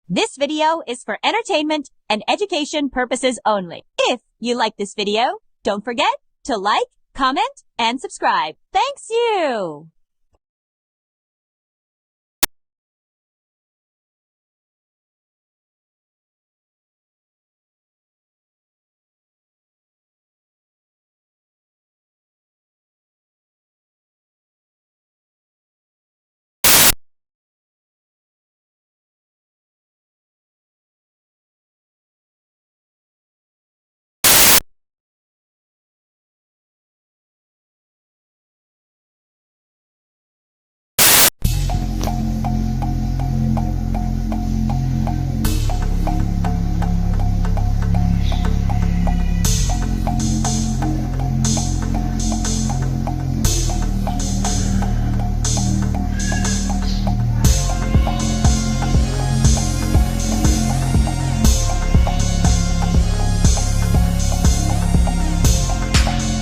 This video is for entertainment and education purposes only. If you like this video, don't forget to like, comment, and subscribe. Thanks you!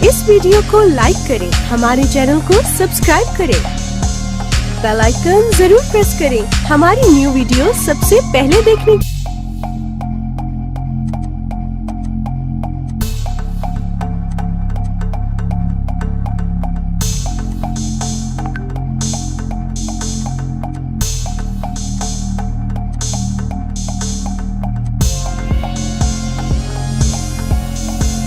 इस video को like करें, हमारे channel को subscribe करें, bell icon जरूर press करें हमारी new video सबसे पहले देखने